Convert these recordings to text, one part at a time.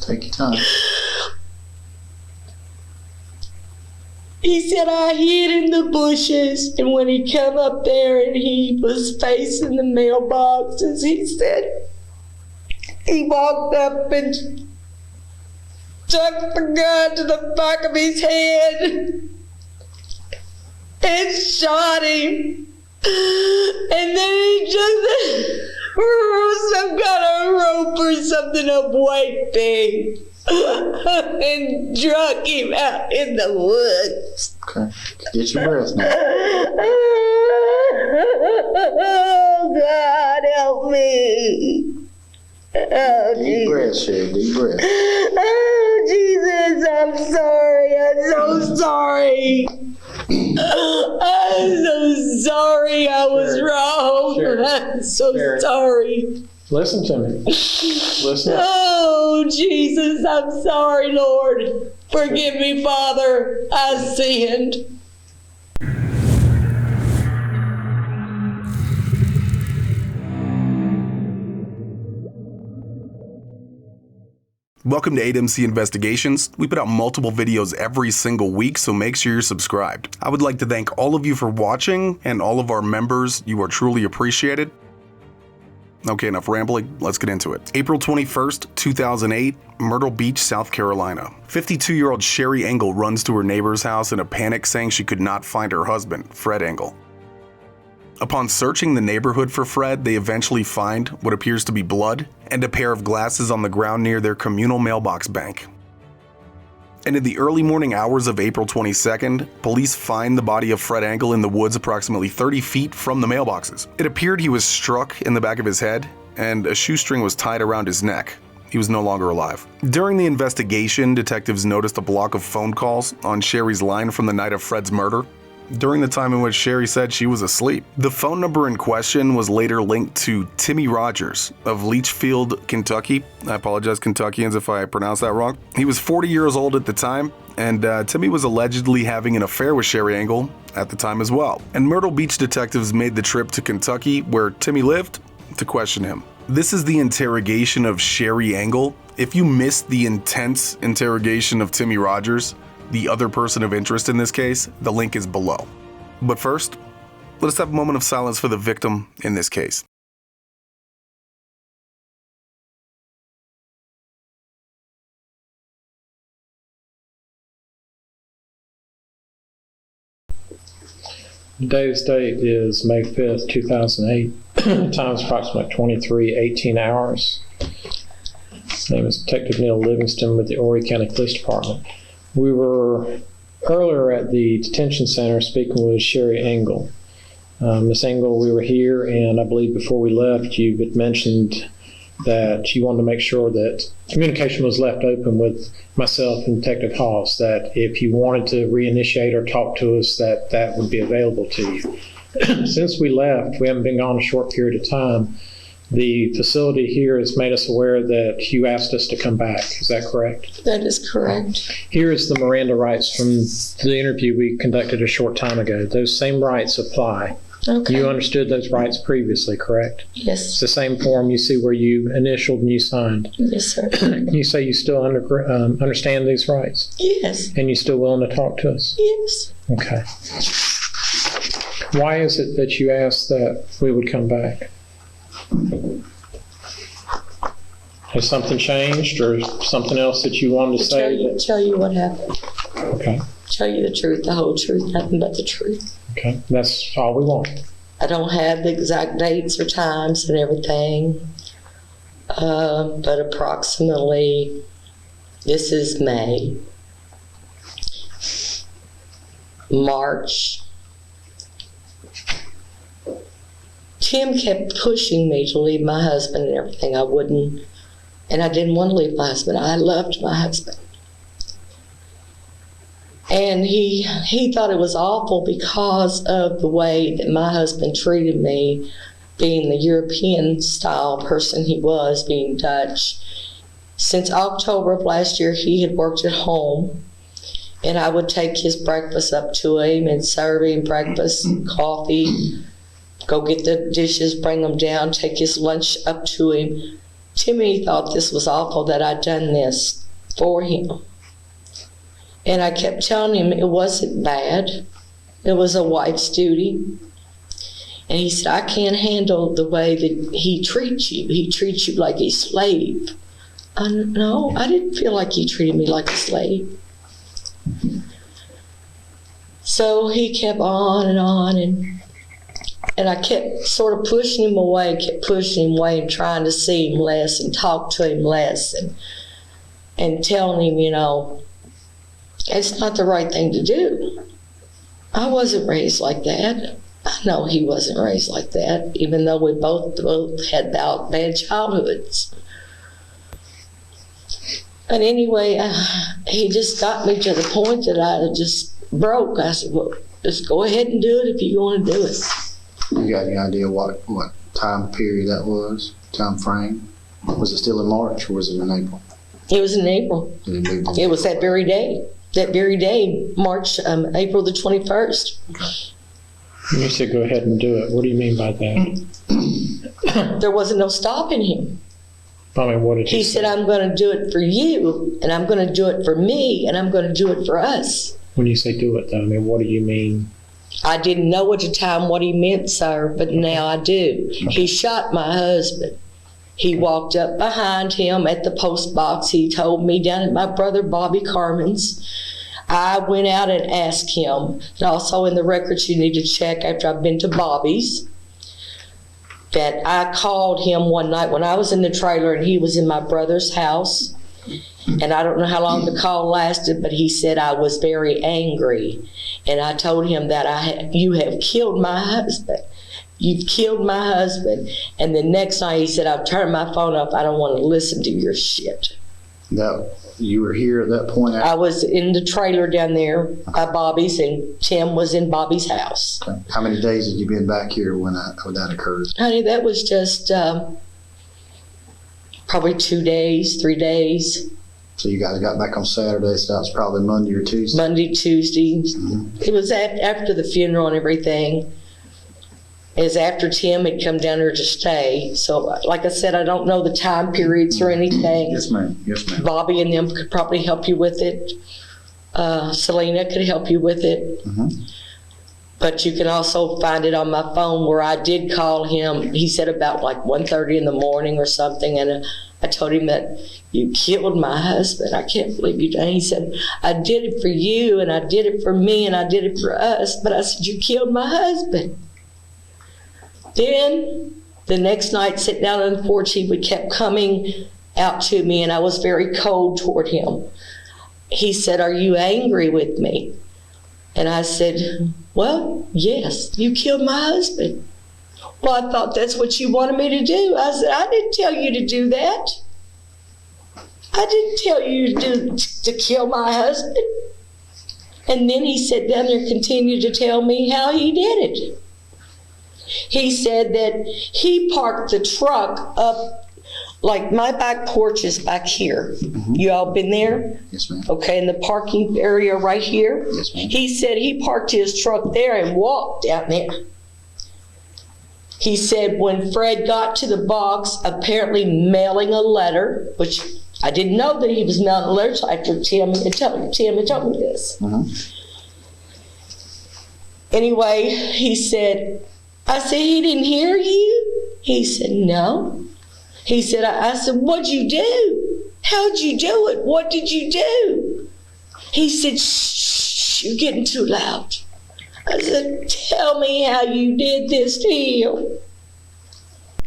Take your time. He said I hid in the bushes, and when he come up there and he was facing the mailboxes, he said he walked up and stuck the gun to the back of his head and shot him. And then he just some kind of rope or something, a white thing, and drug him out in the woods. Okay. Get your breath now. Oh, God, help me. Oh, Deep breath, Sherry. Deep breath. Oh, Jesus, I'm sorry. I'm so sorry. I'm so sorry I was wrong. I'm so sorry. Listen to me. Listen. Oh, Jesus, I'm sorry, Lord. Forgive me, Father. I sinned. Welcome to 8MC Investigations. We put out multiple videos every single week, so make sure you're subscribed. I would like to thank all of you for watching, and all of our members. You are truly appreciated. Okay, enough rambling. Let's get into it. April 21st, 2008, Myrtle Beach, South Carolina. 52-year-old Sherry Engel runs to her neighbor's house in a panic, saying she could not find her husband, Fred Engel. Upon searching the neighborhood for Fred, they eventually find what appears to be blood and a pair of glasses on the ground near their communal mailbox bank. And in the early morning hours of April 22nd, police find the body of Fred Engel in the woods approximately 30 feet from the mailboxes. It appeared he was struck in the back of his head, and a shoestring was tied around his neck. He was no longer alive. During the investigation, detectives noticed a block of phone calls on Sherry's line from the night of Fred's murder, during the time in which Sherry said she was asleep. The phone number in question was later linked to Timmy Rogers of Leachfield, Kentucky. I apologize, Kentuckians, if I pronounced that wrong. He was 40 years old at the time, and Timmy was allegedly having an affair with Sherry Engel at the time as well. And Myrtle Beach detectives made the trip to Kentucky, where Timmy lived, to question him. This is the interrogation of Sherry Engel. If you missed the intense interrogation of Timmy Rogers, the other person of interest in this case, the link is below. But first, let us have a moment of silence for the victim in this case. Today's date is May 5th, 2008. Time is approximately 23:18 hours. His name is Detective Neil Livingston with the Horry County Police Department. We were earlier at the detention center speaking with Sherry Engel. Miss Engel, we were here, and I believe before we left, you had mentioned that you wanted to make sure that communication was left open with myself and Detective Hoss, that if you wanted to reinitiate or talk to us, that would be available to you. Since we left, we haven't been gone a short period of time. The facility here has made us aware that you asked us to come back. Is that correct? That is correct. Here is the Miranda rights from the interview we conducted a short time ago. Those same rights apply. Okay. You understood those rights previously, correct? Yes. It's the same form you see where you initialed and you signed. Yes, sir. Can you say you still understand these rights? Yes. And you still willing to talk to us? Yes. Okay. Why is it that you asked that we would come back? Has something changed or something else that you wanted to say? Tell you what happened. Okay. Tell you the truth, the whole truth, nothing but the truth. Okay. That's all we want. I don't have the exact dates or times and everything, but approximately, this is May, March. Tim kept pushing me to leave my husband and everything. I wouldn't, and I didn't want to leave my husband. I loved my husband. And he thought it was awful because of the way that my husband treated me, being the European style person he was, being Dutch. Since October of last year, he had worked at home, and I would take his breakfast up to him and serve him breakfast, coffee, go get the dishes, bring them down, take his lunch up to him. Timmy thought this was awful that I'd done this for him. And I kept telling him it wasn't bad. It was a wife's duty. And he said, I can't handle the way that he treats you. He treats you like a slave. No, I didn't feel like he treated me like a slave. So he kept on, and I kept sort of pushing him away, and trying to see him less and talk to him less, and telling him, you know, it's not the right thing to do. I wasn't raised like that. I know he wasn't raised like that, even though we both had bad childhoods. But anyway, he just got me to the point that I just broke. I said, well, just go ahead and do it if you want to do it. You got any idea what time period that was? Time frame? Was it still in March or was it in April? It was in April. It was that very day. March, April the 21st. You said go ahead and do it. What do you mean by that? There wasn't no stopping him. I mean, what did He said, I'm going to do it for you, and I'm going to do it for me, and I'm going to do it for us. When you say do it, though, I mean, what do you mean? I didn't know at the time what he meant, sir, but now I do. He shot my husband. He walked up behind him at the post box. He told me down at my brother Bobby Carmen's. I went out and asked him, and also in the records you need to check after I've been to Bobby's, that I called him one night when I was in the trailer and he was in my brother's house. And I don't know how long the call lasted, but he said I was very angry. And I told him that you have killed my husband. You've killed my husband. And the next night he said, I've turned my phone off. I don't want to listen to your shit. That you were here at that point? I was in the trailer down there by Bobby's, and Tim was in Bobby's house. Okay. How many days had you been back here when that occurred? Honey, that was just probably 2 days, 3 days. So you guys got back on Saturday, so that was probably Monday or Tuesday? Monday, Tuesday. Mm-hmm. It was after the funeral and everything. It was after Tim had come down here to stay. So, like I said, I don't know the time periods or anything. Yes, ma'am. Yes, ma'am. Bobby and them could probably help you with it. Selena could help you with it. Mm-hmm. But you can also find it on my phone where I did call him. He said about like 1:30 in the morning or something, and I told him that you killed my husband. I can't believe you done. He said, I did it for you, and I did it for me, and I did it for us. But I said, you killed my husband. Then the next night, sitting down on the porch, he kept coming out to me, and I was very cold toward him. He said, are you angry with me? And I said, well, yes, you killed my husband. Well, I thought that's what you wanted me to do. I said, I didn't tell you to do that. I didn't tell you to kill my husband. And then he sat down there and continued to tell me how he did it. He said that he parked the truck up, like my back porch is back here. Mm-hmm. You all been there? Yes, ma'am. Okay, in the parking area right here? Yes, ma'am. He said he parked his truck there and walked down there. He said when Fred got to the box, apparently mailing a letter, which I didn't know that he was mailing a letter after Tim had told me this. Mm-hmm. Anyway, he said, I said, he didn't hear you? He said, no. He said, I said, what'd you do? How'd you do it? What did you do? He said, shh, you're getting too loud. I said, tell me how you did this to him.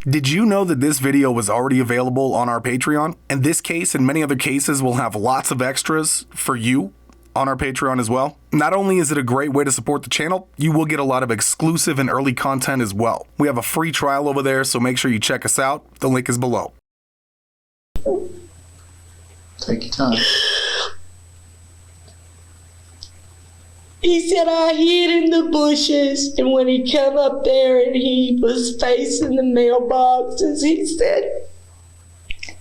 Did you know that this video was already available on our Patreon? And this case and many other cases will have lots of extras for you on our Patreon as well. Not only is it a great way to support the channel, you will get a lot of exclusive and early content as well. We have a free trial over there, so make sure you check us out. The link is below. Take your time. He said I hid in the bushes, and when he come up there and he was facing the mailboxes, he said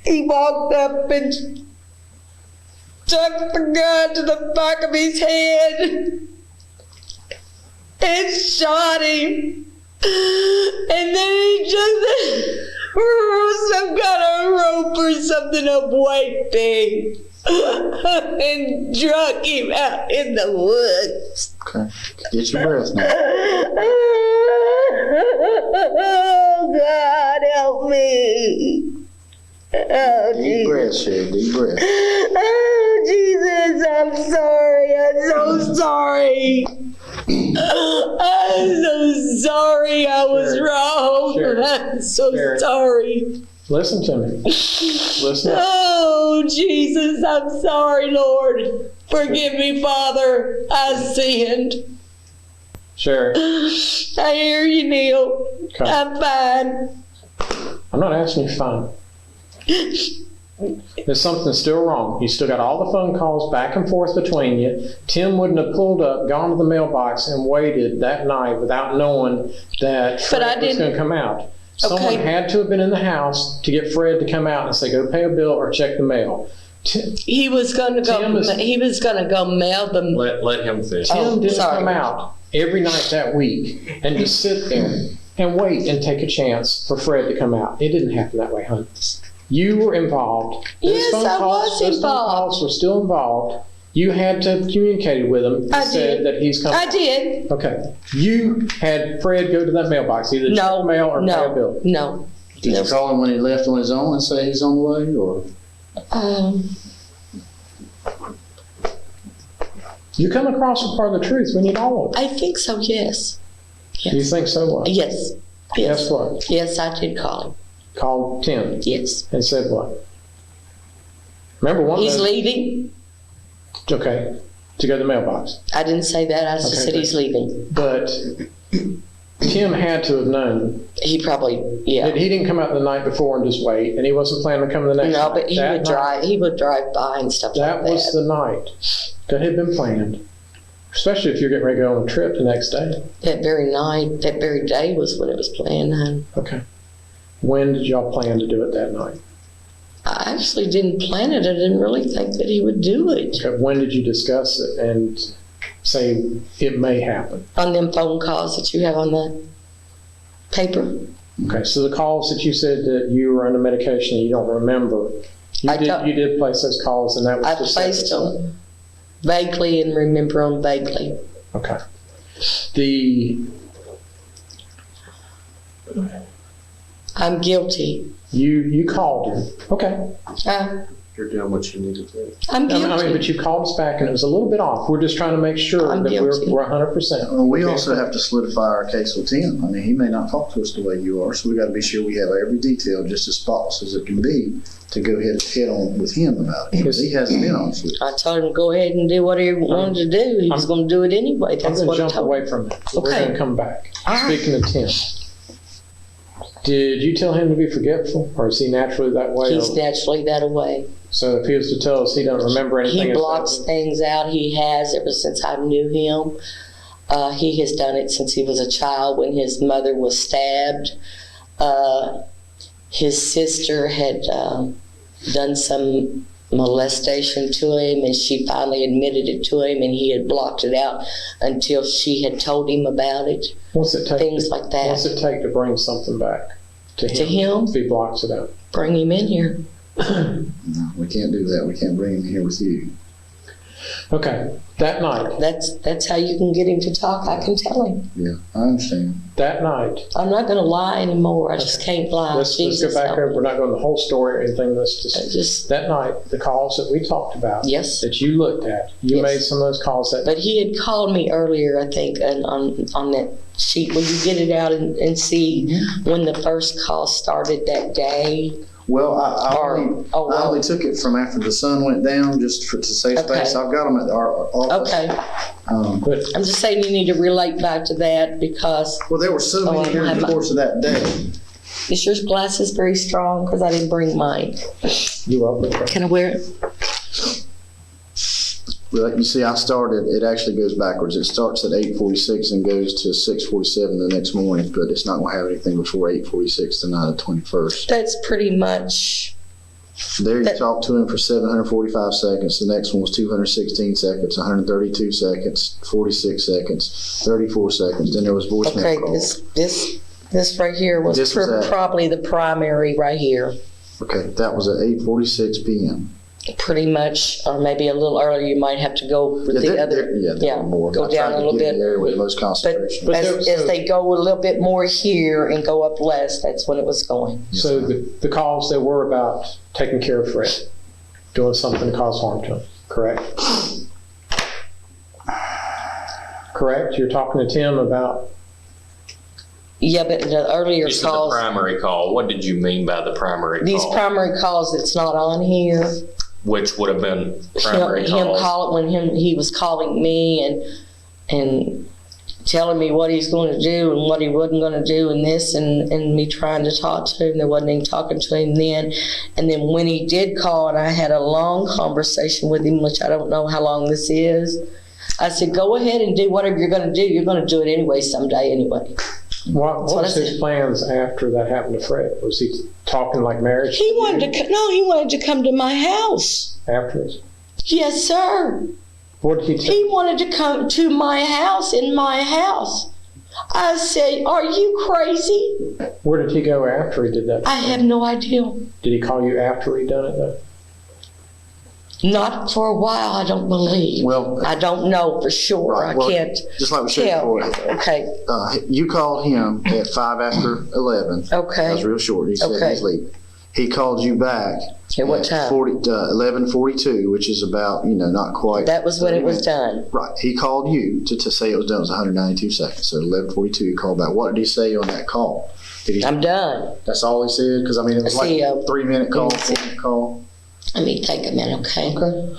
he walked up and stuck the gun to the back of his head and shot him. And then he just some kind of rope or something up white thing and drug him out in the woods. Okay. Get your breath now. Oh, God, help me. Oh, Deep Jesus. breath, Shay. Deep breath. Oh, Jesus, I'm sorry. I'm so sorry. I'm so sorry I was wrong. Sure. I'm so Sure. sorry. Listen to me. Listen up. Oh, Jesus, I'm sorry, Lord. Forgive me, Father. I sinned. Sherry, I hear you, Neil. Okay. I'm fine. I'm not asking you to find. There's something still wrong. You still got all the phone calls back and forth between you. Tim wouldn't have pulled up, gone to the mailbox, and waited that night without knowing that Fred was going to come out. Someone had to have been in the house to get Fred to come out and say, go pay a bill or check the mail. He was going to go. He was going to go mail them. Let him finish. Tim didn't come out every night that week and just sit there and wait and take a chance for Fred to come out. It didn't happen that way, hon. You were involved. Yes, I was Those phone involved. calls were still involved. You had to have communicated with him and said that he's coming. I did. Okay. You had Fred go to that mailbox, either check the mail or pay a bill. No. Did you call him when he left on his own and say he's on the way, or? You come across a part of the truth when you all of it. I think so, yes. You think so what? Yes. Guess what? Yes, I did call him. Called Tim. Yes. And said what? Remember one He's day- leaving. Okay. To go to the mailbox. I didn't say that. I just said good. he's leaving. But Tim had to have known. He probably, yeah. He didn't come out the night before and just wait, and he wasn't planning on coming the next night. No, but he would drive. He would drive by and stuff like that. That was the night that had been planned. Especially if you're getting ready to go on a trip the next day. That very night, that very day was when it was planned. Okay. When did y'all plan to do it that night? I actually didn't plan it. I didn't really think that he would do it. Okay. When did you discuss it and say it may happen? On them phone calls that you have on the paper. Okay, so the calls that you said that you were under medication and you don't remember, you did place those calls, and that was I just placed them vaguely and remember them vaguely. Okay. I'm guilty. You called him. Okay. You're doing what you need to do. I'm guilty. I mean, but you called us back and it was a little bit off. We're just trying to make sure I'm that guilty. we're 100%. Well, we also have to solidify our case with Tim. I mean, he may not talk to us the way you are, so we got to be sure we have every detail just as spotless as it can be to go head on with him about it. Because he hasn't been on with. I told him to go ahead and do what he wanted to do. He was going to do it anyway. I'm That's going what to I jump told away him. from it. We're Okay. going to come back. All right. Speaking of Tim, did you tell him to be forgetful, or is he naturally that way? He's naturally that way. So if he was to tell us he don't remember anything, He blocks things out. He has ever since I knew him. He has done it since he was a child when his mother was stabbed. His sister had done some molestation to him, and she finally admitted it to him, and he had blocked it out until she had told him about it. What's it take? Things like that. What's it take to bring something back to him? To him? If he blocks it out. Bring him in here. No, we can't do that. We can't bring him here with you. Okay, that night. That's how you can get him to talk. I can tell him. Yeah, I understand. That night. I'm not going to lie anymore. I just can't lie. Let's Jesus, go back help over. me. We're not going the whole story or anything. Let's Just that night, the calls that we talked about. Yes. That you looked at. You Yes. made some of those calls that. But he had called me earlier, I think, and on that sheet. Will you get it out and see when the first call started that day? Well, I only took it from after the sun went down just to save space. I've got them at our office. Okay. But I'm just saying you need to relate back to that because Well, there were so many during the course of that day. is your glasses very strong? Because I didn't bring mine. you welcome. Can I wear it? Well, you see, it actually goes backwards. It starts at 8:46 and goes to 6:47 the next morning, but it's not going to have anything before 8:46 the night of the 21st. That's pretty much. There you talked to him for 745 seconds. The next one was 216 seconds, 132 seconds, 46 seconds, 34 seconds. Then there was voicemail Okay, calls. this This right here was This was at- probably the primary right here. Okay, that was at 8:46 p.m. Pretty much, or maybe a little earlier, you might have to go with the other. Yeah, more. Go I down tried a to little get bit. in the area with the most But concentration. as they go a little bit more here and go up less, that's when it was going. So the calls that were about taking care of Fred, doing something to cause harm to him, correct? Correct? You're talking to Tim about, Yeah, but the earlier You said the calls, primary call. What did you mean by the primary these call? primary calls, it's not on here. Which would have been primary Him calls? when he was calling me and telling me what he's going to do and what he wasn't going to do and this and me trying to talk to him. There wasn't any talking to him then. And then when he did call and I had a long conversation with him, which I don't know how long this is, I said, go ahead and do whatever you're going to do. You're going to do it anyway someday anyway. what what was I his said. plans after that happened to Fred? Was he talking like marriage? He wanted to come to my house. Afterwards? Yes, sir. What did he tell He wanted to come to my house, in my house. I said, are you crazy? Where did he go after he did that? I have no idea. Did he call you after he done it though? Not for a while, I don't believe. Well, I don't know for sure. Right, well, I can't just like we said tell. before, Okay, you called him at 5 after 11. That was okay. real short. He said Okay. he's leaving. He called you back At what time? 11:42, which is about, not quite. That was when it 30 was minutes. done. Right. He called you to say it was done. It was 192 seconds. So 11:42, he called back. What did he say on that call? Did he? I'm done. That's all he said? Because, it was like See, a 3-minute call, let me see. 4-minute call. Let me take a minute, okay? Okay.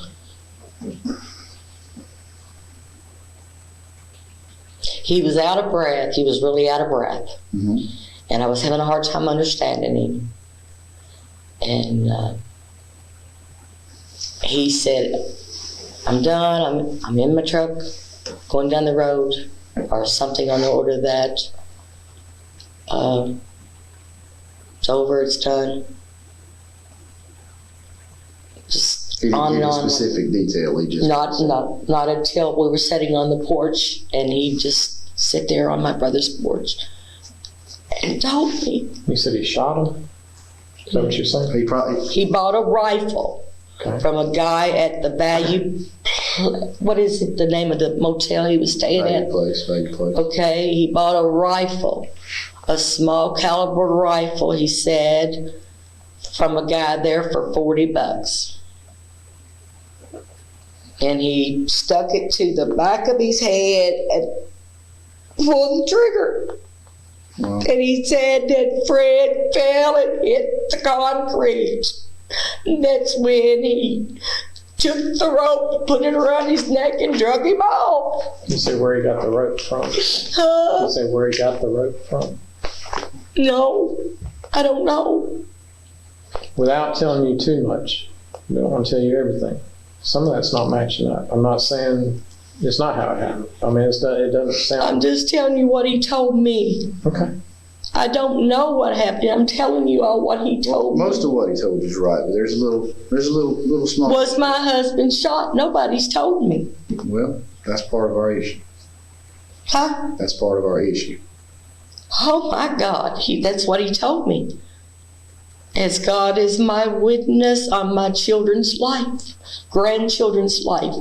He was out of breath. He was really out of breath. Mm-hmm. And I was having a hard time understanding him. And he said, I'm done. I'm in my truck, going down the road, or something on the order of that. It's over. It's done. Just He didn't on give and you on. specific detail. He just Not until we were sitting on the porch, and he just sit there on my brother's porch and told me You said he shot him? Is that what you're saying? He probably. he bought a rifle Okay. from a guy at the Value. What is it? The name of the motel he was staying at? Value place. Okay, he bought a rifle, a small caliber rifle. He said from a guy there for $40. And he stuck it to the back of his head and pulled the trigger. Wow. And he said that Fred fell and hit the concrete. And that's when he took the rope, put it around his neck, and drug him off. You say where he got the rope from? You say where he got the rope from? No, I don't know. Without telling you too much, I don't want to tell you everything. Some of that's not matching up. I'm not saying it's not how it happened. It doesn't sound. I'm just telling you what he told me. Okay. I don't know what happened. I'm telling you all what he told me. Most of what he told you is right, but there's a little small. Was my husband shot? Nobody's told me. Well, that's part of our issue. Huh? That's part of our issue. Oh my God, that's what he told me. As God is my witness on my children's life, grandchildren's life.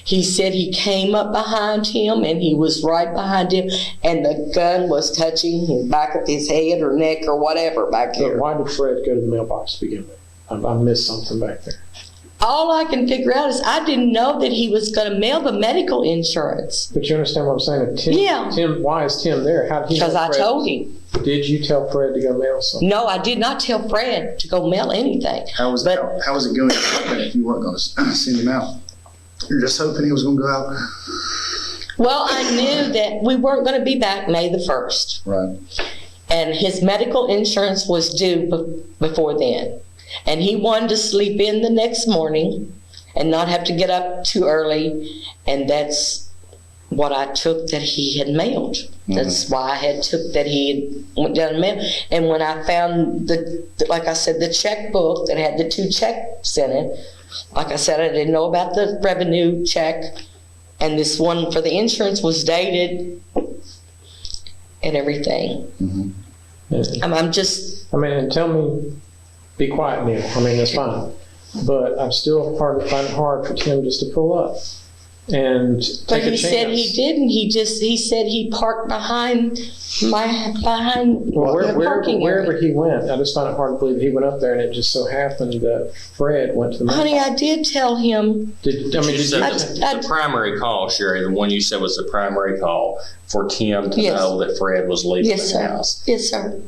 He said he came up behind him and he was right behind him and the gun was touching the back of his head or neck or whatever back But here. why did Fred go to the mailbox to begin with? I missed something back there. All I can figure out is I didn't know that he was going to mail the medical insurance. But you understand what I'm saying? If Tim, Yeah. Tim, why is Tim there? How did he know Because I Fred? told him. Did you tell Fred to go mail something? No, I did not tell Fred to go mail anything. How was But- it going if you weren't going to send him out? You're just hoping he was going to go out. Well, I knew that we weren't going to be back May the 1st. Right. And his medical insurance was due before then. And he wanted to sleep in the next morning and not have to get up too early. And that's what I took that he had mailed. That's why I had took that he went down and mailed. And when I found like I said, the checkbook that had the 2 checks in it, like I said, I didn't know about the revenue check. And this one for the insurance was dated and everything. And, I'm just, and tell me, be quiet, Neil. That's fine. But I'm still find it hard for Tim just to pull up and but take a he chance. said he didn't. He said he parked behind Well, the parking area. wherever he went, I just find it hard to believe he went up there and it just so happened that Fred went to the Honey, I did tell him. Did You you said the primary call, Sherry, the one you said was the primary call for Tim to Yes. know that Fred was leaving Yes, the sir. house. Yes, sir.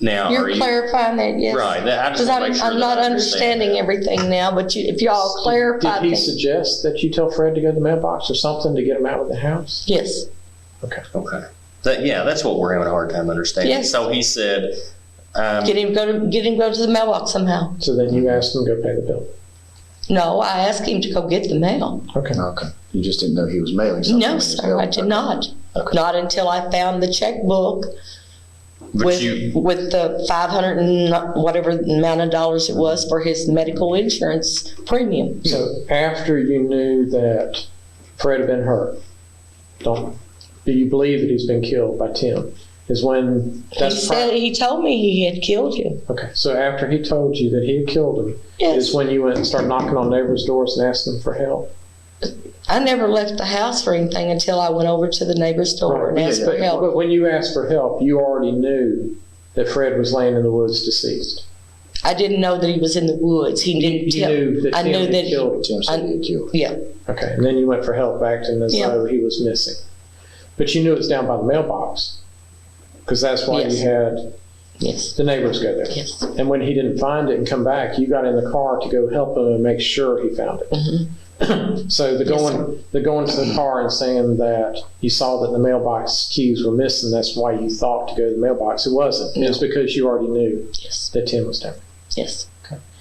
Now, You're are you clarifying that, yes. right? I just Because want to make sure I'm that not I understand understanding that. everything now, but if y'all clarify Did he things. suggest that you tell Fred to go to the mailbox or something to get him out of the house? Yes, Okay. Okay. That's what we're having a hard time understanding. Yes. So he said, get him go to the mailbox somehow. So then you asked him to go pay the bill. No, I asked him to go get the mail. Okay. Okay. You just didn't know he was mailing something? No, sir, I did not. Okay. Not until I found the checkbook but with you, the 500 and whatever amount of dollars it was for his medical insurance premium. So after you knew that Fred had been hurt, do you believe that he's been killed by Tim? Is when He told me he had killed him. Okay, so after he told you that he had killed him, Yes. is when you went and started knocking on neighbors' doors and asking them for help? I never left the house or anything until I went over to the neighbor's door and asked for help. But when you asked for help, you already knew that Fred was laying in the woods deceased. I didn't know that he was in the woods. He didn't You tell. knew that I Tim knew had that killed him. Tim said he had killed. Yeah. Okay, and then you went for help, acting as Yeah. though he was missing. But you knew it was down by the mailbox, because that's why Yes. you had Yes. the neighbors go there. Yes. And when he didn't find it and come back, you got in the car to go help him and make sure he found it. Mhm. So the going to the car and saying that you saw that the mailbox keys were missing, that's why you thought to go to the mailbox. It wasn't. It was because you already knew Yes. that Tim was down. Yes.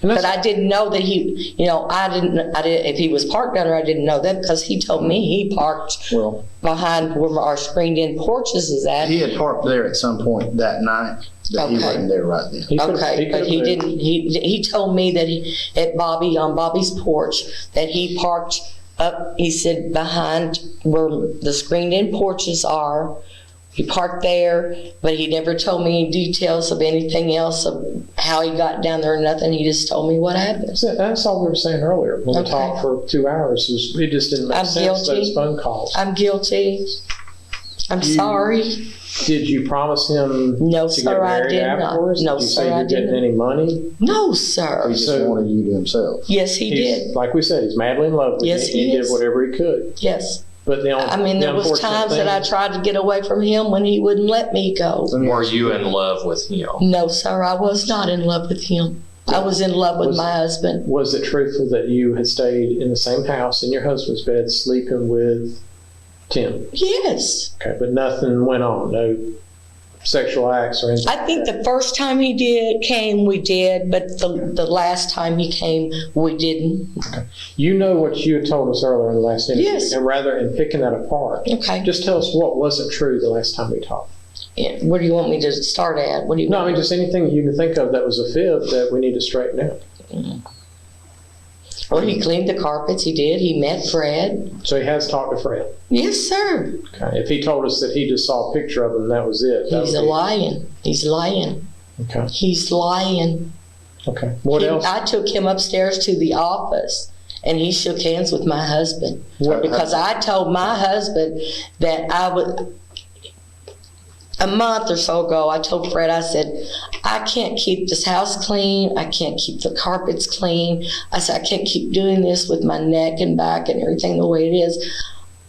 And But that's, I didn't know that he, I didn't, if he was parked down there, I didn't know that because he told me he parked Well, behind where our screened-in porches is at. he had parked there at some point that night, but he Okay. wasn't there right then. he could've- Okay, but could've he moved. didn't, he told me that on Bobby's porch, that he parked up, he said, behind where the screened-in porches are. He parked there, but he never told me any details of anything else of how he got down there or nothing. He just told me what happened. That's all we were saying earlier. When we Okay. talked for 2 hours, it just didn't make I'm sense, guilty. those phone calls. I'm guilty. I'm sorry. Did you promise him No, to sir, get I married did not. afterwards? No, did you sir, say I you're getting didn't. any money? No, He sir. just So- wanted you to himself. Yes, he did. Like we said, he's madly in love with Yes, you. he He is. did whatever he could. Yes. But the There was unfortunate times that I thing- tried to get away from him when he wouldn't let me go. Let me were ask you in love with him? No, sir, I was not in love with him. I was in love with Was- my husband. Was it truthful that you had stayed in the same house in your husband's bed sleeping with Tim? Yes. Okay, but nothing went on, no sexual acts or anything? I think the first time he came, we did, but the last time he came, we didn't. You know what you had told us earlier in the last interview. Yes. And rather than picking that apart, Okay. just tell us what wasn't true the last time we talked. Yeah, where do you want me to start at? What do you No, I want? mean, just anything you can think of that was a fib that we need to straighten out. Well, he cleaned the carpets. He did. He met Fred. So he has talked to Fred. Yes, sir. Okay. If he told us that he just saw a picture of him and that was it. that He's would a be- lying. He's lying. Okay. He's lying. Okay. What else? I took him upstairs to the office, and he shook hands with my husband What- because I told my husband that I would. A month or so ago, I told Fred, I said, I can't keep this house clean. I can't keep the carpets clean. I said, I can't keep doing this with my neck and back and everything the way it is.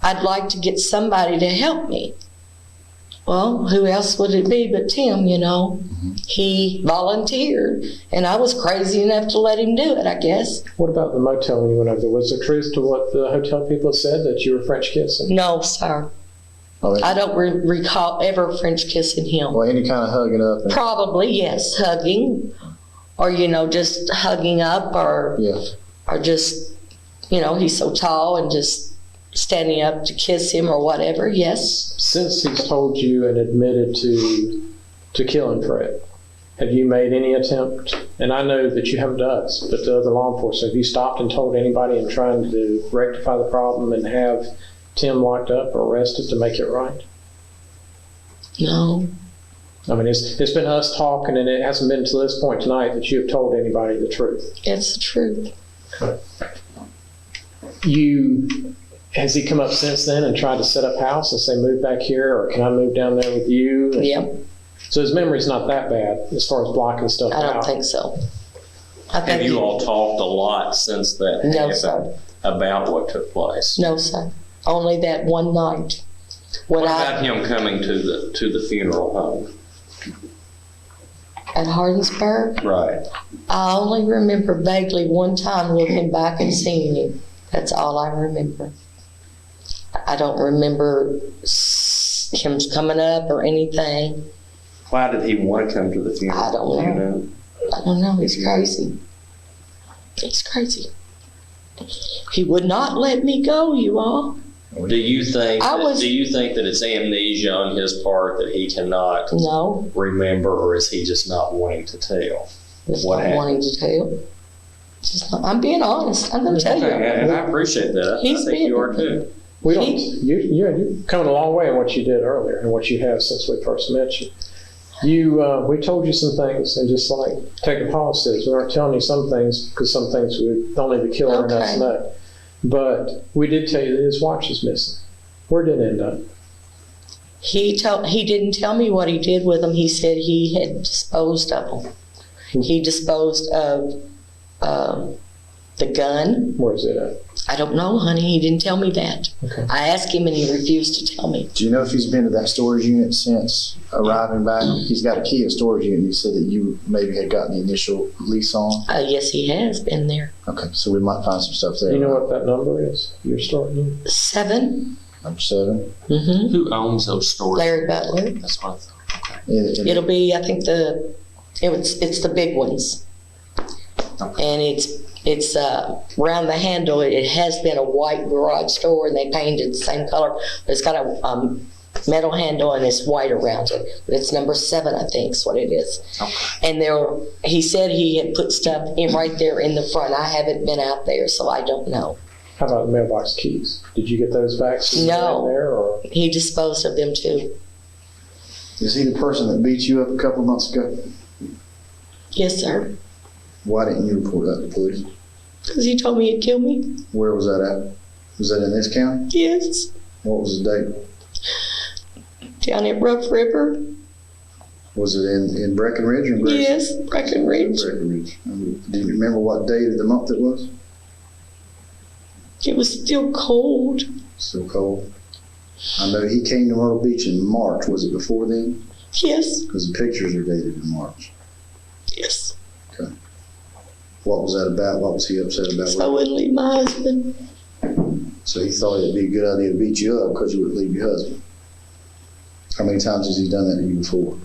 I'd like to get somebody to help me. Well, who else would it be but Tim, He volunteered, and I was crazy enough to let him do it, I guess. What about the motel when you went over there? Was there truth to what the hotel people said, that you were French kissing? No, sir. Oh, I don't recall ever French kissing him. well, any kind of hugging up. And, Probably, yes, hugging, or, just hugging up, or yeah. just, he's so tall and just standing up to kiss him or whatever, yes. Since he's told you and admitted to killing Fred, have you made any attempt? And I know that you haven't to us, but to other law enforcement, have you stopped and told anybody in trying to rectify the problem and have Tim locked up or arrested to make it right? No. I mean, it's been us talking, and it hasn't been to this point tonight that you have told anybody the truth. It's the truth. Has he come up since then and tried to set up house and say, move back here, or can I move down there with you? Yep. So his memory's not that bad as far as blocking stuff out. I don't think so. Have you all talked a lot since that No, happened sir. about what took place? No, sir. Only that one night. What about him coming to the funeral home? At Hardensburg? Right. I only remember vaguely one time looking back and seeing him. That's all I remember. I don't remember him coming up or anything. Why did he want to come to the funeral? I don't know. Do you know? I don't know. He's crazy. He's crazy. He would not let me go, you all. Do you think I was- do you think that it's amnesia on his part that he cannot No, remember, or is he just not wanting to tell? just What not happened? wanting to tell. Just not, I'm being honest. I'm going to tell Okay, you. and I appreciate that. I He's think been- you are too. We don't. You're coming a long way in what you did earlier and what you have since we first met you. We told you some things, and just like Detective Hall says, we aren't telling you some things because some things would only the killer and us Okay. know. But we did tell you that his watch is missing. Where did it end up? He didn't tell me what he did with them. He said he had disposed of them. He disposed of the gun. Where's it at? I don't know, honey. He didn't tell me that. Okay. I asked him and he refused to tell me. Do you know if he's been to that storage unit since arriving back? He's got a key at storage unit. He said that you maybe had gotten the initial lease on. Yes, he has been there. Okay, so we might find some stuff there. You know what that number is? You're starting. 7. Number 7. Mm-hmm. Who owns those stores? Larry Butler. That's what I thought. Okay. It'll be, I think it's the big ones. Okay. And it's around the handle. It has been a white garage door and they painted the same color. But it's got a metal handle and it's white around it. But it's number 7, I think is what it is. Okay. And he said he had put stuff in right there in the front. I haven't been out there, so I don't know. How about the mailbox keys? Did you get those back? No. There, or? He disposed of them too. Is he the person that beat you up a couple of months ago? Yes, sir. Why didn't you report that to police? Because he told me he'd kill me. Where was that at? Was that in this county? Yes. What was the date? Down at Rough River. Was it in Breckenridge or Grayson? Yes, Breckenridge. Breckenridge. Do you remember what day of the month it was? It was still cold. Still cold. I know he came to Myrtle Beach in March. Was it before then? Yes, Because the pictures are dated in March. yes. Okay. What was that about? What was he upset about? So I wouldn't leave my husband. So he thought it'd be a good idea to beat you up because you wouldn't leave your husband. How many times has he done that to you before?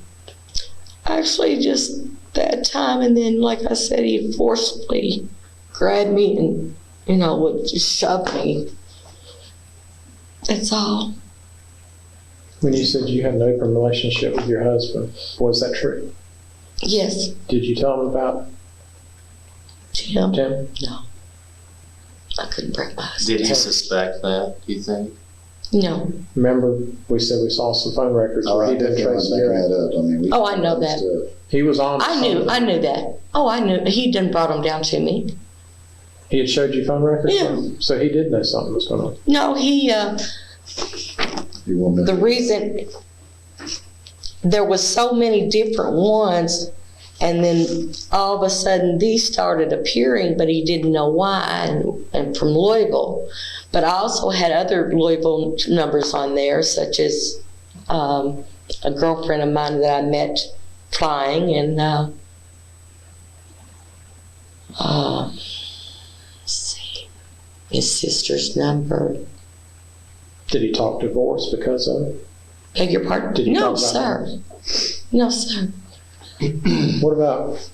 Actually, just that time, and then, like I said, he forcibly grabbed me and, would just shove me. That's all. When you said you had an open relationship with your husband, was that true? Yes, Did you tell him about Tim. Tim? No. I couldn't break my husband. Did he suspect that, do you think? No. Remember, we said we saw some phone records All where he right, did that's trace making your that up. I mean, Oh, I know that. He was on. I knew that. Oh, I knew. He done brought them down to me. He had showed you phone records? Yeah. So he did know something was going on. No, You want me the reason, there was so many different ones, and then all of a sudden these started appearing, but he didn't know why, and from Louisville. But I also had other Louisville numbers on there, such as a girlfriend of mine that I met flying, and let's see, his sister's number. Did he talk divorce because of it? Beg your pardon? Did you No, talk about sir. No, sir. What about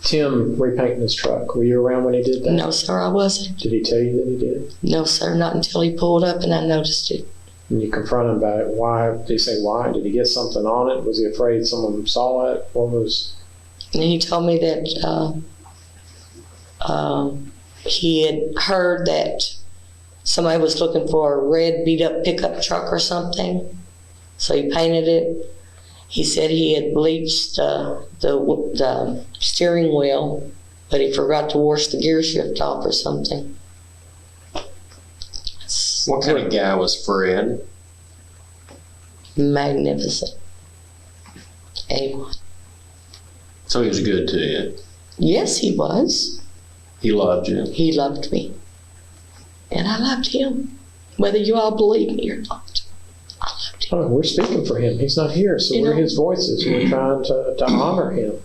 Tim repainting his truck? Were you around when he did that? No, sir, I wasn't. Did he tell you that he did? No, sir, not until he pulled up and I noticed it. And you confront him about it. Why? Did he say why? Did he get something on it? Was he afraid someone saw it? What was? And he told me that he had heard that somebody was looking for a red beat-up pickup truck or something. So he painted it. He said he had bleached the steering wheel, but he forgot to wash the gear shift off or something. What kind of guy was Fred? Magnificent. A1. So he was good to you. Yes, he was. He loved you. He loved me. And I loved him. Whether you all believe me or not. I loved him. Oh, we're speaking for him. He's not here, so we're his voices. We're trying to honor him.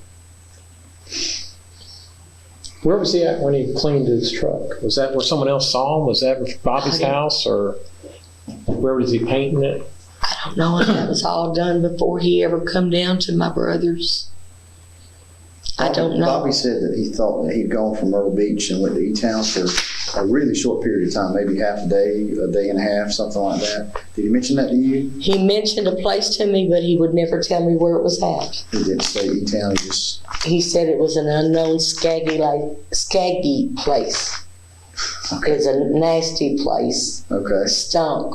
Where was he at when he cleaned his truck? Was that where someone else saw him? Was that Bobby's house, or where was he painting it? I don't know if that was all done before he ever come down to my brother's. I don't know. Bobby said that he thought that he'd gone from Myrtle Beach and went to E-Town for a really short period of time, maybe half a day and a half, something like that. Did he mention that to you? He mentioned a place to me, but he would never tell me where it was at. He didn't say E-Town, He said it was an unknown skaggy place. Okay. It was a nasty place. Okay. Stunk.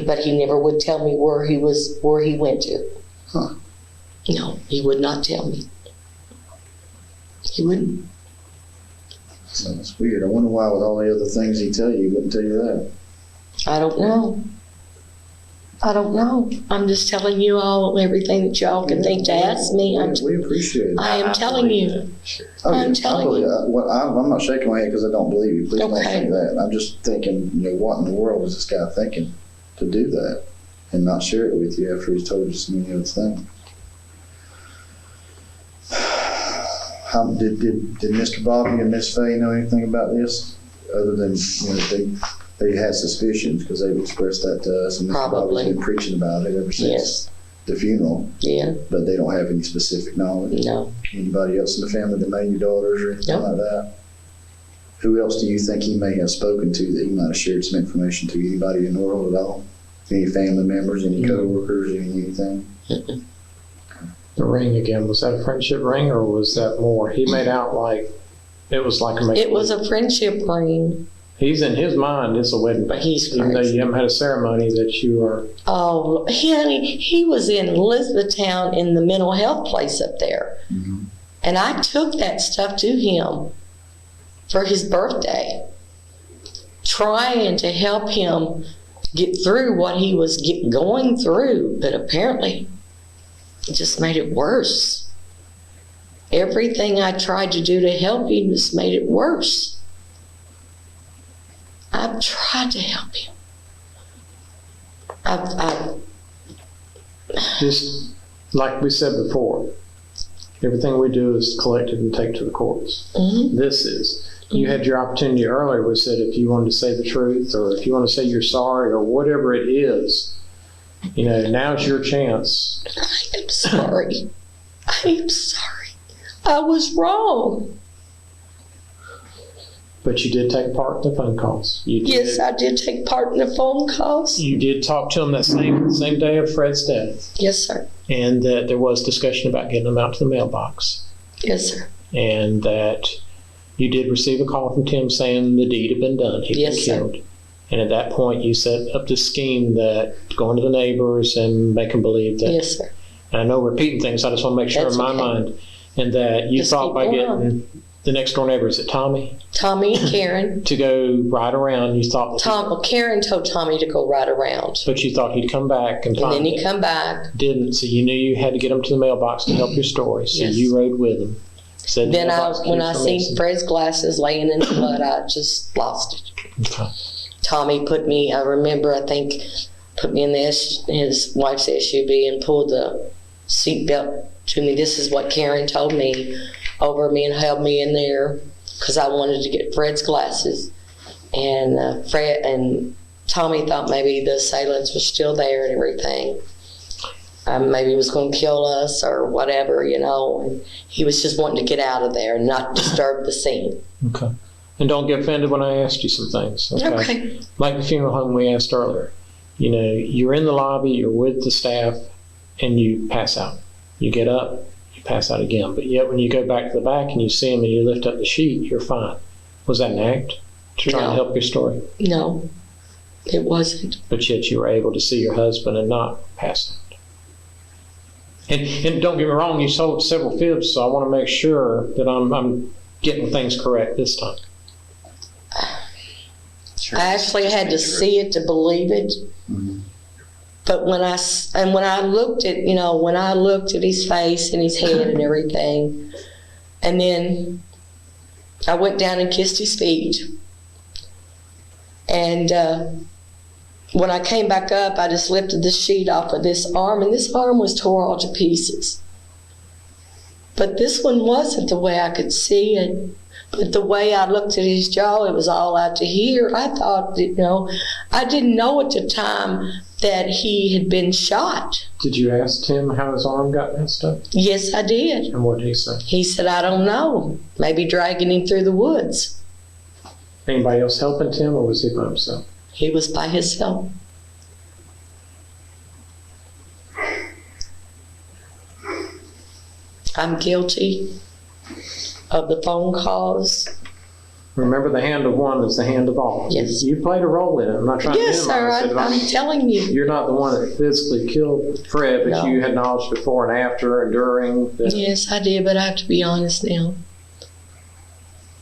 But he never would tell me where he went to. Huh. No, he would not tell me. He wouldn't. That's weird. I wonder why with all the other things he tell you, he wouldn't tell you that. I don't know. I'm just telling you all everything that y'all can think to ask me. We appreciate it. I am telling you. Sure. I'm telling you. I'm not shaking my head because I don't believe you. Please don't Okay. think that. I'm just thinking, what in the world was this guy thinking to do that and not share it with you after he's told you so many other things? Did Mr. Bobby and Miss Fay know anything about this other than they had suspicions because they've expressed that to us, and Mr. Probably. Bobby's been preaching about it ever since Yes. the funeral, Yeah. but they don't have any specific knowledge. No. Anybody else in the family that made your daughters or anything No. like that? Who else do you think he may have spoken to that he might have shared some information to? Anybody in the world at all? Any family members, any co-workers, anything? Mm-mm. The ring again, was that a friendship ring or was that more? He made out like it was like a make. It was a friendship ring. He's in his mind, it's a wedding band. He's even though crazy. you haven't had a ceremony that you are. Oh, honey, he was in Elizabethtown in the mental health place up there. Mm-hmm. And I took that stuff to him for his birthday, trying to help him get through what he was going through, but apparently it just made it worse. Everything I tried to do to help him just made it worse. I've tried to help him. I've Just like we said before, everything we do is collected and take to the courts. mhm. This is. You had your opportunity earlier. We said if you wanted to say the truth or if you want to say you're sorry or whatever it is, now's your chance. I am sorry. I am sorry. I was wrong. But you did take part in the phone calls. You did. Yes, I did take part in the phone calls. You did talk to him that same day of Fred's death, Yes, sir. and that there was discussion about getting them out to the mailbox, Yes, sir. and that you did receive a call from Tim saying the deed had been done. He'd Yes, been sir. killed. And at that point, you set up this scheme that going to the neighbors and make them believe that. Yes, sir. And I know we're repeating things. I just want to make sure That's in my okay. mind, and that you Just thought keep by going getting the next door neighbor, is it Tommy, Tommy and Karen. to go right around. You thought, Karen told Tommy to go right around. but you thought he'd come back and And find then he it. come back. Didn't, so you knew you had to get him to the mailbox to help your story. So Yes. you rode with him. Said Then mailbox when keys I for seen Mason. Fred's glasses laying in the mud, I just lost it. Okay. Tommy put me, I remember, I think, put me in his wife's SUV and pulled the seatbelt to me. This is what Karen told me over me and held me in there because I wanted to get Fred's glasses. And Fred and Tommy thought maybe the assailants were still there and everything. Maybe he was going to kill us or whatever, And he was just wanting to get out of there and not disturb the scene. Okay. And don't get offended when I asked you some things. Okay. Like the funeral home we asked earlier. You're in the lobby, you're with the staff, and you pass out. You get up, you pass out again. But yet when you go back to the back and you see him and you lift up the sheet, you're fine. Was that an act to try No. and help your story? No, it wasn't. But yet you were able to see your husband and not pass out. And don't get me wrong, you sold several fibs, so I want to make sure that I'm getting things correct this time. I actually had to see it to believe it. Mhm. But when I looked at, when I looked at his face and his head and everything, and then I went down and kissed his feet. And when I came back up, I just lifted the sheet off of this arm, and this arm was tore all to pieces. But this one wasn't the way I could see it. But the way I looked at his jaw, it was all out to here. I thought, I didn't know at the time that he had been shot. Did you ask Tim how his arm got messed up? Yes, I did. And what did he say? He said, I don't know. Maybe dragging him through the woods. Anybody else helping Tim, or was he by himself? He was by himself. I'm guilty of the phone calls. Remember, the hand of one is the hand of all. Yes. You played a role in it. I'm not trying Yes, to sir. minimize it. I'm telling you. You're not the one that physically killed Fred, but No. you had knowledge before and after and during. Yes, I did, but I have to be honest now.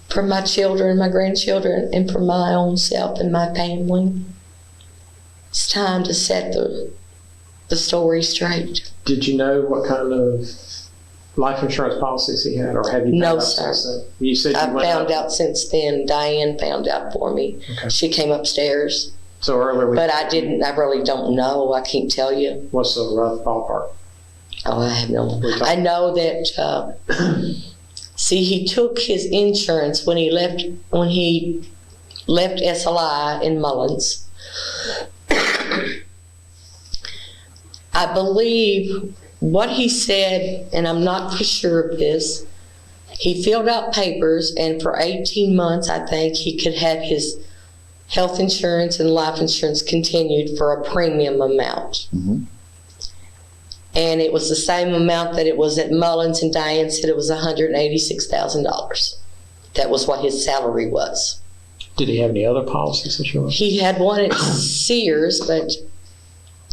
For my children, my grandchildren, and for my own self and my family, it's time to set the story straight. Did you know what kind of life insurance policies he had, or have you found No, out sir. since then? You said you I went found up- out since then. Diane found out for me. Okay. She came upstairs, So earlier, but I really don't know. I can't tell you. what's a rough ballpark? Oh, I have no. We talked- I know that. See, he took his insurance when he left SLI in Mullins. I believe what he said, and I'm not for sure of this, he filled out papers, and for 18 months, I think, he could have his health insurance and life insurance continued for a premium amount. Mhm. And it was the same amount that it was at Mullins, and Diane said it was $186,000. That was what his salary was. Did he have any other policies that you were? He had one at Sears, but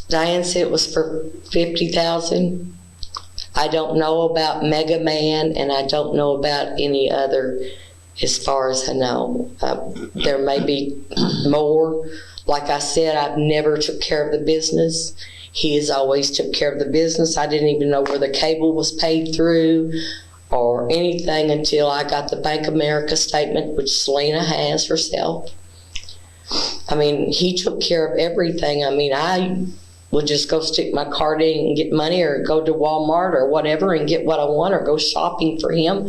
Diane said it was for $50,000. I don't know about Mega Man, and I don't know about any other, as far as I know. There may be more. Like I said, I've never took care of the business. He has always took care of the business. I didn't even know where the cable was paid through or anything until I got the Bank of America statement, which Selena has herself. I mean, he took care of everything. I mean, I would just go stick my card in and get money, or go to Walmart or whatever and get what I want, or go shopping for him.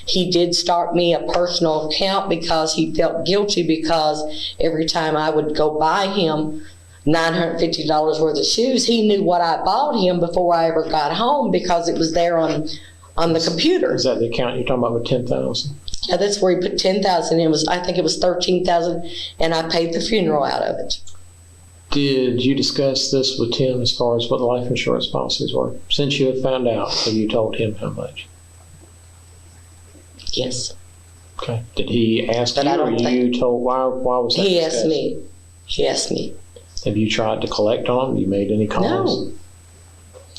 He did start me a personal account because he felt guilty, because every time I would go buy him $950 worth of shoes, he knew what I bought him before I ever got home, because it was there on the computer. Is that the account you're talking about with 10,000? Yeah, that's where he put 10,000 in. I think it was 13,000, and I paid the funeral out of it. Did you discuss this with Tim as far as what the life insurance policies were? Since you had found out, have you told him how much? Yes. Okay. Did he ask But you, I or don't you told? Why was that? He discussed? asked me. He asked me. Have you tried to collect on him? You made any calls? No.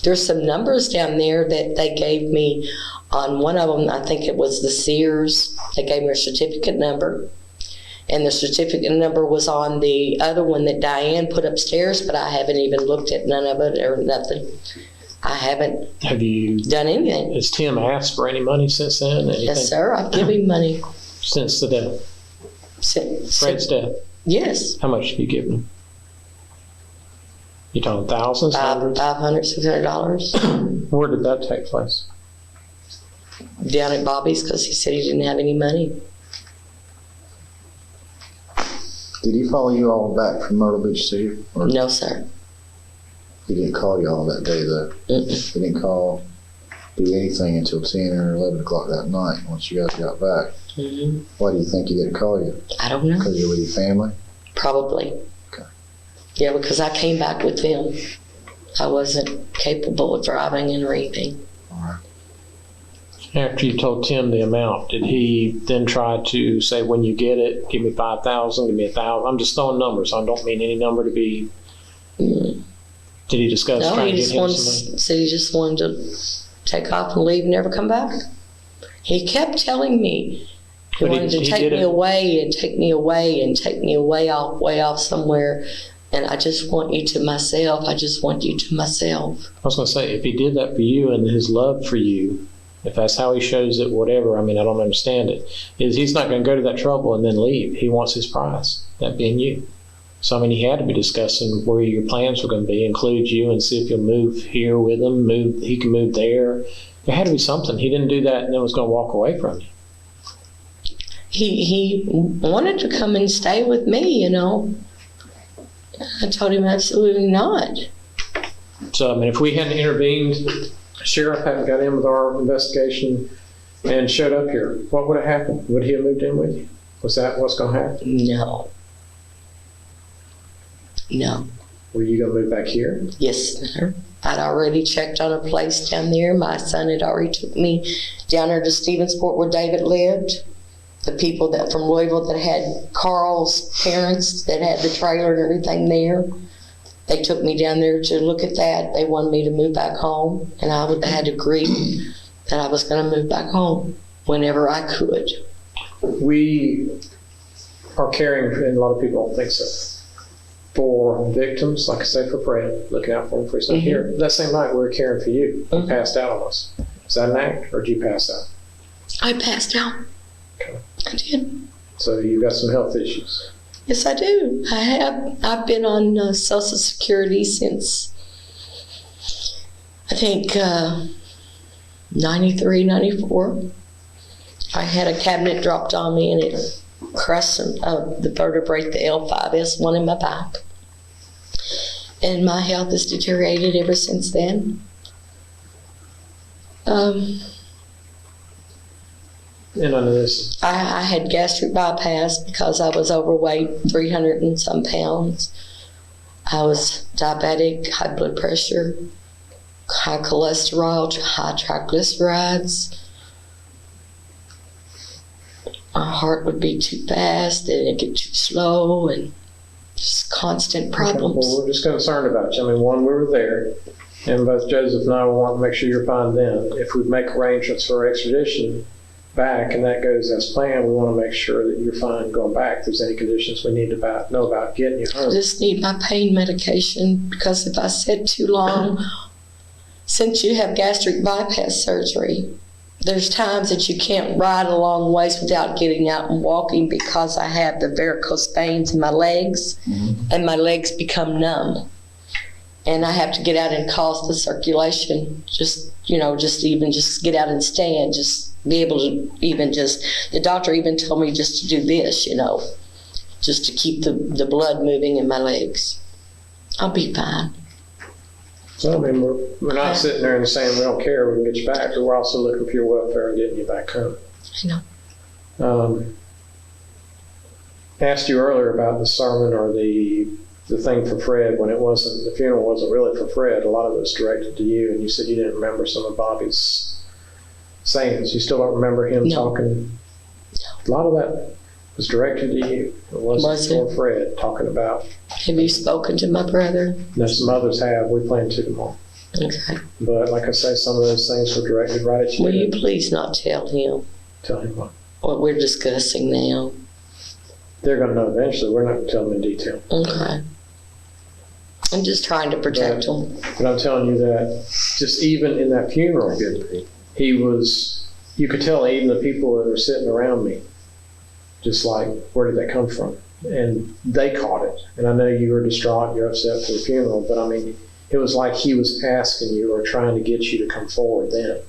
There's some numbers down there that they gave me on one of them. I think it was the Sears. They gave me a certificate number. And the certificate number was on the other one that Diane put upstairs, but I haven't even looked at none of it or nothing. I haven't Have you? done anything. Has Tim asked for any money since then? Anything? Yes, sir. I've given him money. Since the death, Since, Fred's death. yes. How much have you given him? You talking thousands, hundreds? $500, $600 Where did that take place? down at Bobby's, because he said he didn't have any money. Did he follow you all back from Myrtle Beach to here? Or No, sir. he didn't call you all that day, though? Mm-mm. He didn't do anything until 10 or 11 o'clock that night once you guys got back. Mm-hmm. Why do you think he didn't call you? I don't know. Because you're with your family? Probably. Okay. Yeah, because I came back with them. I wasn't capable of driving and anything. All right. After you told Tim the amount, did he then try to say, when you get it, give me 5,000, give me 1,000? I'm just throwing numbers. I don't mean any number to be. Mm. Did he discuss No, trying he to just get him wanted, some money? said he just wanted to take off and leave and never come back. He kept telling me he But wanted to take me away and take me away and take me way off somewhere. And I just want you to myself. I just want you to myself. I was going to say, if he did that for you and his love for you, if that's how he shows it, whatever, I mean, I don't understand it, is he's not going to go to that trouble and then leave. He wants his prize, that being you. So, I mean, he had to be discussing where your plans were going to be, include you, and see if you'll move here with him, he can move there. There had to be something. He didn't do that and then was going to walk away from you. He wanted to come and stay with me, you know. I told him absolutely not. So, I mean, if we hadn't intervened, sheriff hadn't got in with our investigation and showed up here, what would have happened? Would he have moved in with you? Was that what's going to happen? No. No. Were you going to move back here? Yes, sir. I'd already checked on a place down there. My son had already took me down there to Stephensport where David lived. The people that from Louisville that had Carl's parents that had the trailer and everything there, they took me down there to look at that. They wanted me to move back home, and I had agreed that I was going to move back home whenever I could. We are caring, and a lot of people don't think so, for victims, like I say, for Fred, looking out for him for his not here. That same night, we were caring for you. You passed out on us. Is that an act, or did you pass out? I passed out. Okay. I did. So you've got some health issues. Yes, I do. I have. I've been on Social Security since, I think, 93, 94. I had a cabinet dropped on me and it crushed the vertebrae, the L5S1 in my back. And my health has deteriorated ever since then. And under this, I had gastric bypass because I was overweight, 300 and some pounds. I was diabetic, high blood pressure, high cholesterol, high triglycerides. My heart would beat too fast and it'd get too slow and just constant problems. well, we're just concerned about you. I mean, one, we were there, and both Joseph and I want to make sure you're fine then. If we make arrangements for extradition back and that goes as planned, we want to make sure that you're fine going back. If there's any conditions we need to know about getting you home. I just need my pain medication because if I sit too long, since you have gastric bypass surgery, there's times that you can't ride a long ways without getting out and walking because I have the varicose veins in my legs and my legs become numb. And I have to get out and cause the circulation, just get out and stand, just be able to the doctor even told me just to do this, just to keep the blood moving in my legs. I'll be fine. So, I mean, we're not sitting there and saying we don't care, we can get you back, but we're also looking for your welfare and getting you back home. I know. Asked you earlier about the sermon or the thing for Fred when the funeral wasn't really for Fred. A lot of it was directed to you, and you said you didn't remember some of Bobby's sayings. You still don't remember him talking? No. A lot of that was directed to you. It wasn't for Fred talking about. Have you spoken to my brother? No, some others have. We plan to tomorrow. Okay. But like I say, some of those things were directed right at you. Will you please not tell him? Tell him what we're discussing now? They're going to know eventually. We're not going to tell them in detail. Okay. I'm just trying to protect him. But I'm telling you that just even in that funeral, you could tell even the people that were sitting around me, just like, where did that come from? And they caught it. And I know you were distraught, you're upset for the funeral, but I mean, it was like he was asking you or trying to get you to come forward then.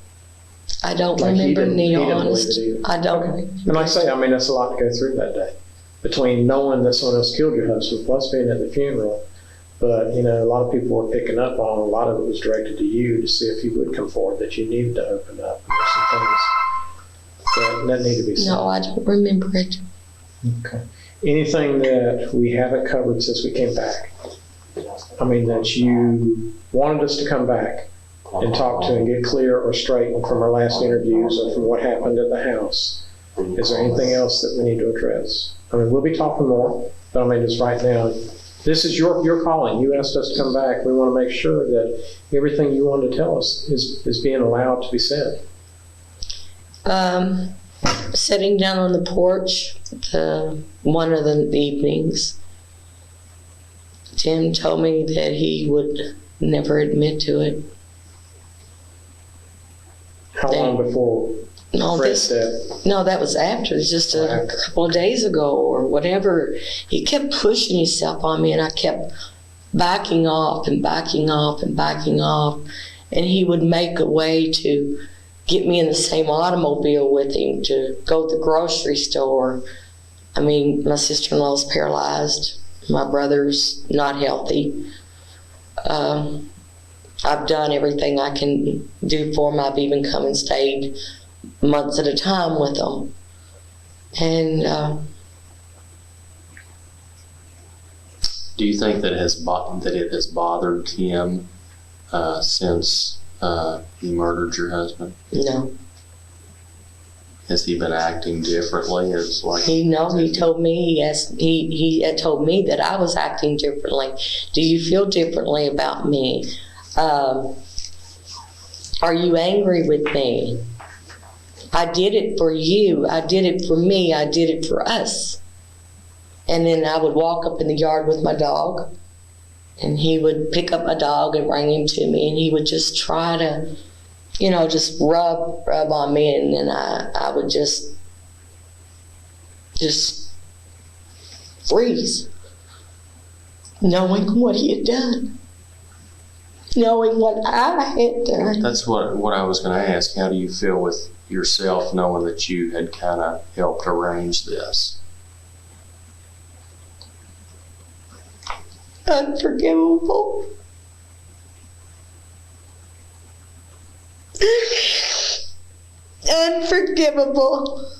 I don't remember, Neil, honest. I don't. Okay. And like I say, I mean, that's a lot to go through that day. Between knowing that someone else killed your husband, plus being at the funeral. But, a lot of people were picking up on, a lot of it was directed to you to see if you would come forward, that you needed to open up. And there's some things that need to be said. No, I don't remember it. Okay. Anything that we haven't covered since we came back? I mean, that you wanted us to come back and talk to and get clear or straightened from our last interviews or from what happened at the house. Is there anything else that we need to address? I mean, we'll be talking more, but I mean, just right now, This is your calling. You asked us to come back. We want to make sure that everything you want to tell us is being allowed to be said. Sitting down on the porch one of the evenings, Tim told me that he would never admit to it. How long before Fred's death? No, that was after. It was just a couple of days ago or whatever. He kept pushing himself on me, and I kept backing off and backing off and backing off. And he would make a way to get me in the same automobile with him to go to the grocery store. I mean, my sister-in-law's paralyzed. My brother's not healthy. I've done everything I can do for him. I've even come and stayed months at a time with him. And do you think that it has bothered him since you murdered your husband? no. Has he been acting differently? It's like He told me, he had told me that I was acting differently. Do you feel differently about me? Are you angry with me? I did it for you. I did it for me. I did it for us. And then I would walk up in the yard with my dog, and he would pick up my dog and bring him to me, and he would just try to, just rub on me, and then I would just freeze, knowing what he had done, knowing what I had done. That's what I was going to ask. How do you feel with yourself knowing that you had kind of helped arrange this? Unforgivable. Unforgivable.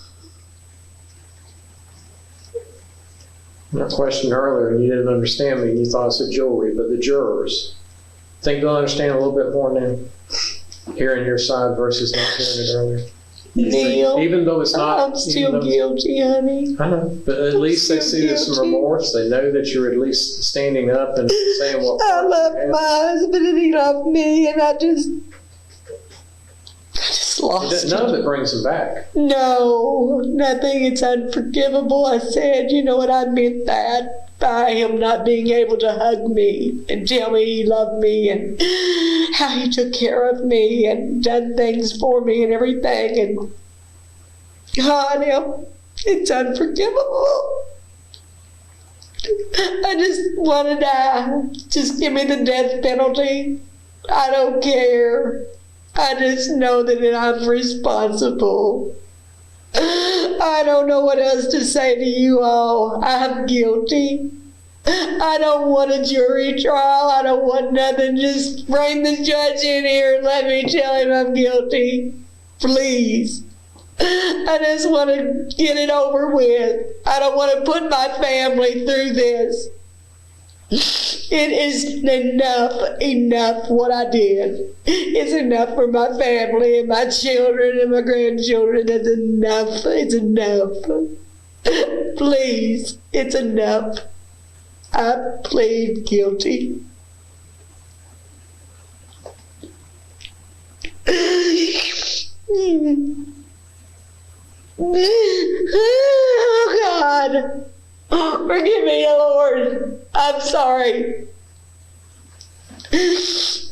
I questioned earlier, and you didn't understand me, and you thought I said jewelry, but the jurors, think they'll understand a little bit more now, hearing your side versus not hearing it earlier. Neil, Even though it's not, I'm still guilty, honey. I know, but at least they see there's some guilty. remorse. They know that you're at least standing up and saying what. I loved my husband and he loved me, and I just lost None him. of it brings him back. No, nothing. It's unforgivable. I said, you know what, I meant that by him not being able to hug me and tell me he loved me and how he took care of me and done things for me and everything. And God, it's unforgivable. I just want to die. Just give me the death penalty. I don't care. I just know that I'm responsible. I don't know what else to say to you all. I'm guilty. I don't want a jury trial. I don't want nothing. Just bring the judge in here and let me tell him I'm guilty. Please. I just want to get it over with. I don't want to put my family through this. It is enough what I did. It's enough for my family and my children and my grandchildren. It's enough. It's enough. Please, it's enough. I plead guilty. Oh, God. Forgive me, Lord. I'm sorry.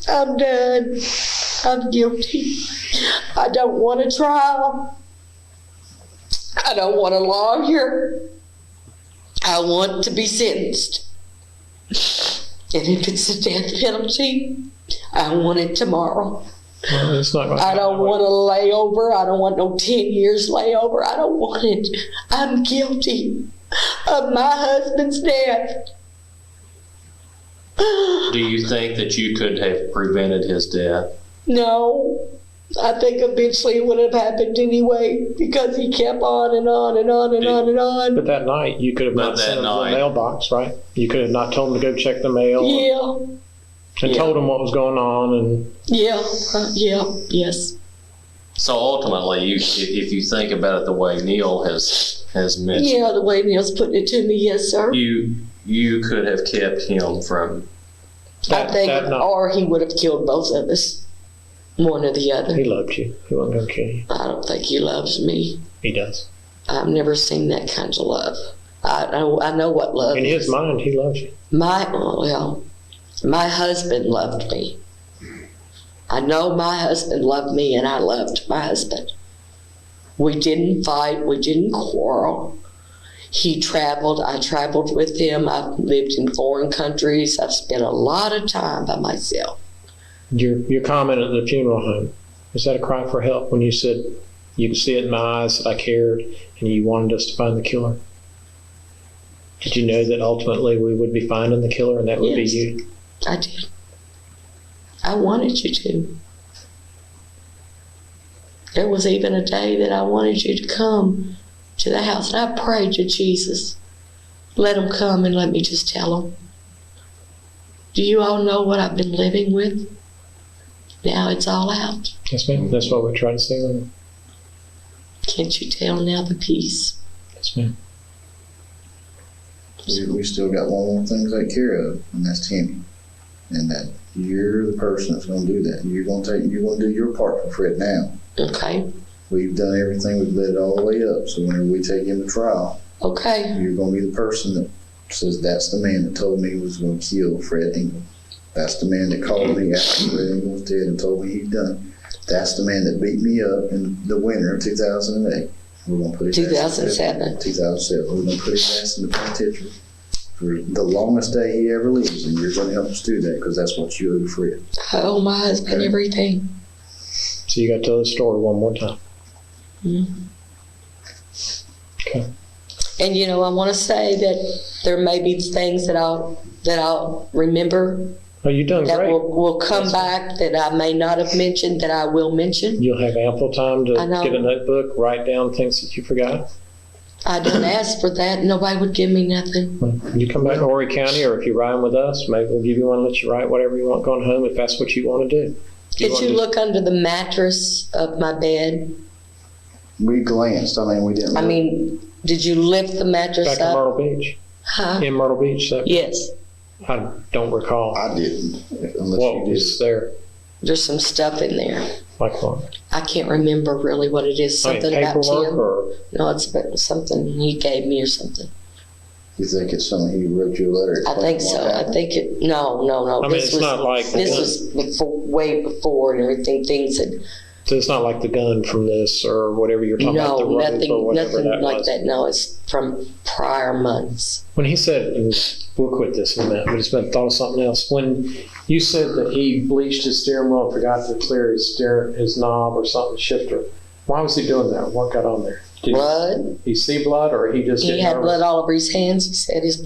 I'm done. I'm guilty. I don't want a trial. I don't want a lawyer. I want to be sentenced. And if it's a death penalty, I want it tomorrow. Well, it's not I don't want a layover. I don't want no 10 years layover. I don't want it. I'm guilty of my husband's death. Do you think that you could have prevented his death? No. I think eventually it would have happened anyway because he kept on and on and on and on and on. But that night, you could have not sent him to the mailbox, right? You could have not told him to go check the mail. Yeah. And told him what was going on. And yes. So ultimately, if you think about it the way Neil has mentioned, Yeah, the way Neil's putting it to me, yes, sir. you you could have kept him from. I think, no. or he would have killed both of us, one or the other. He loved you. He wasn't going to kill you. I don't think he loves me. He does. I've never seen that kind of love. I know what love In is. his mind, he loves you. My husband loved me. I know my husband loved me, and I loved my husband. We didn't fight. We didn't quarrel. He traveled. I traveled with him. I've lived in foreign countries. I've spent a lot of time by myself. Your comment at the funeral home, was that a cry for help when you said you could see it in my eyes that I cared and you wanted us to find the killer? Did you know that ultimately we would be finding the killer and that would Yes. be you? I did. I wanted you to. There was even a day that I wanted you to come to the house, and I prayed to Jesus, let him come and let me just tell him. Do you all know what I've been living with? Now it's all out. Yes, ma'am. That's what we try to say. With Can't you tell now the peace? yes, ma'am. We still got one more thing to take care of, and that's Timmy. And that you're the person that's going to do that. You're going to do your part for Fred now. Okay. We've done everything. We've led it all the way up. So whenever we take him to trial, Okay. you're going to be the person that says, that's the man that told me he was going to kill Fred Engel. That's the man that called me after Fred Engel was dead and told me he'd done it. That's the man that beat me up in the winter of 2008. We're going to put his 2007. 2007. We're going to put his ass in the penitentiary for the longest day he ever lives, and you're going to help us do that because that's what you owe to Fred. I owe my husband Okay. everything. So you got to tell the story one more time. Mm-hmm. Okay. And you know, I want to say that there may be things that I'll remember Oh, you've done that great. will come back that I may not have mentioned that I will mention. You'll have ample time to I know. get a notebook, write down things that you forgot. I didn't ask for that. Nobody would give me nothing. When you come back to Horry County, or if you're riding with us, maybe we'll give you one, let you write whatever you want going home if that's what you want to do. Did you look under the mattress of my bed? We glanced. I mean, we didn't. I look. mean, did you lift the mattress Back in up? Myrtle Beach? Huh? In Myrtle Beach? So Yes. I don't recall. I didn't, unless What you did. was there? There's some stuff in there. Like what? I can't remember really what it is. I mean, Something about paperwork Tim. or No, it's about something he gave me or something. You think it's something he wrote you a letter? I think so. I think it. No. I mean, it's not like the This gun. was before, way before, and everything. Things that So it's not like the gun from this or whatever you're talking about, the no, rope or whatever nothing that like was. that. No, it's from prior months. When he said, and we'll quit this in a minute, but it's been thought of something else. When you said that he bleached his steering wheel and forgot to clear his knob or something, shifter, why was he doing that? What got on there? Did Blood. he see blood, or he just He get had nervous? blood all over his hands. He said his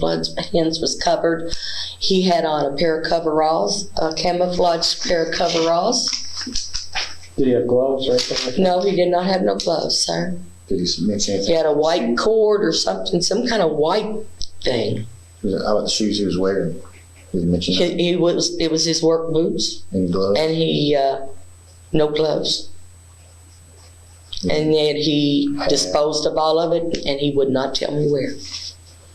hands was covered. He had on a pair of coveralls, a camouflage pair of coveralls. Did he have gloves or anything like that? No, he did not have no gloves, sir. Did he mention anything? He had a white cord or something, some kind of white thing. How about the shoes he was wearing? Did he mention that? It was his work boots, Any gloves? and he no gloves. And then he disposed of all of it, and he would not tell me where.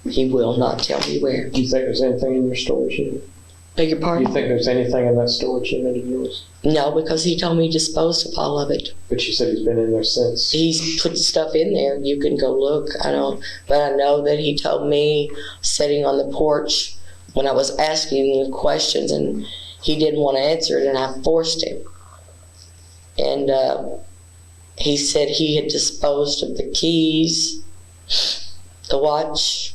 He will not tell me where. Do you think there's anything in your storage unit? Beg your Do pardon? you think there's anything in that storage unit of yours? No, because he told me he disposed of all of it. But you said he's been in there since. He's put stuff in there. You can go look. I don't, but I know that he told me sitting on the porch when I was asking him the questions, and he didn't want to answer it, and I forced him. And he said he had disposed of the keys, the watch,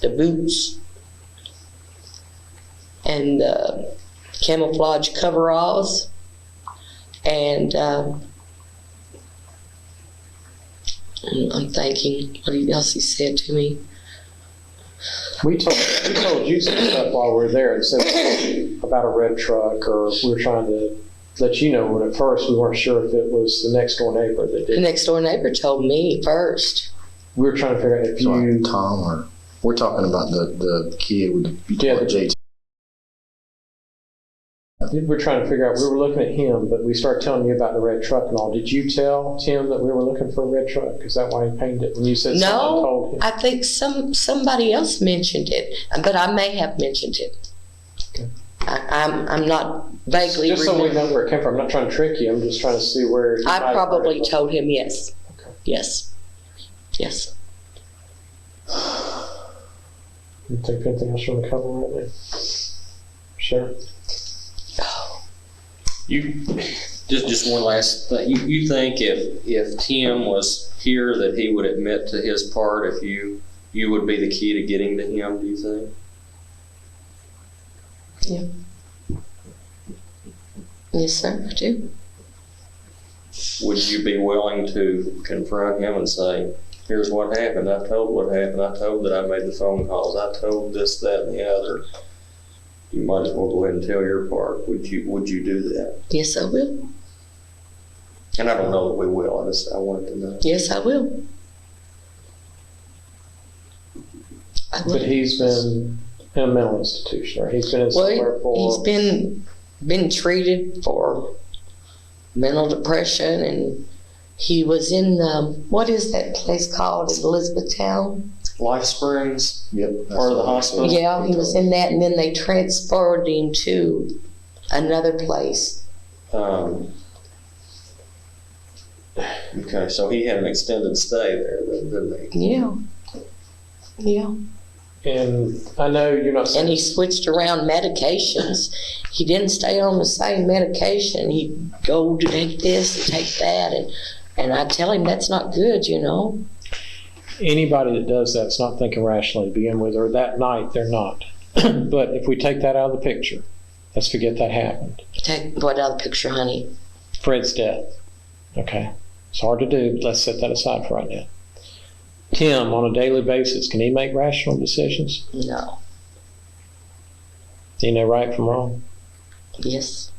the boots, and camouflage coveralls, and I'm thinking what else he said to me. We told you some stuff while we were there, and said about a red truck, or we were trying to let you know when at first we weren't sure if it was the next door neighbor that The did. next door neighbor told me first. We were trying to figure out if So you. like Tom, or we're talking about the kid with the Yeah, the JT. We're trying to figure out, we were looking at him, but we started telling you about the red truck and all. Did you tell Tim that we were looking for a red truck? Is that why he painted it? When you said someone told him? I think somebody else mentioned it, but I may have mentioned it. Okay. I'm not vaguely Just so we remembering. know where it came from. I'm not trying to trick you. I'm just trying to see where. I probably told him yes. Okay. Yes. Yes. You think anything else you want to cover right now? Sure. You just one last thing. You think if Tim was here that he would admit to his part if you would be the key to getting to him, do you think? Yeah. Yes, sir, I do. Would you be willing to confront him and say, here's what happened, I told what happened, I told that I made the phone calls, I told this, that, and the other. You might as well go ahead and tell your part. Would you do that? Yes, I will. And I don't know that we will. I wanted to know. Yes, I will. I will. But he's been in a mental institution, or he's been in somewhere for. He's been treated for mental depression, and he was in what is that place called in Elizabethtown? Life Springs? Yep. Part of the hospital? Yeah, he was in that, and then they transferred him to another place. Okay, so he had an extended stay there, didn't he? Yeah. Yeah. And I know you're not And saying. he switched around medications. He didn't stay on the same medication. He'd go to take this and take that, and I tell him that's not good, you know. Anybody that does that's not thinking rationally to begin with, or that night they're not. But if we take that out of the picture, let's forget that happened. Take what out of the picture, honey? Fred's death. Okay. It's hard to do, but let's set that aside for right now. Tim, on a daily basis, can he make rational decisions? No. Do you know right from wrong? Yes.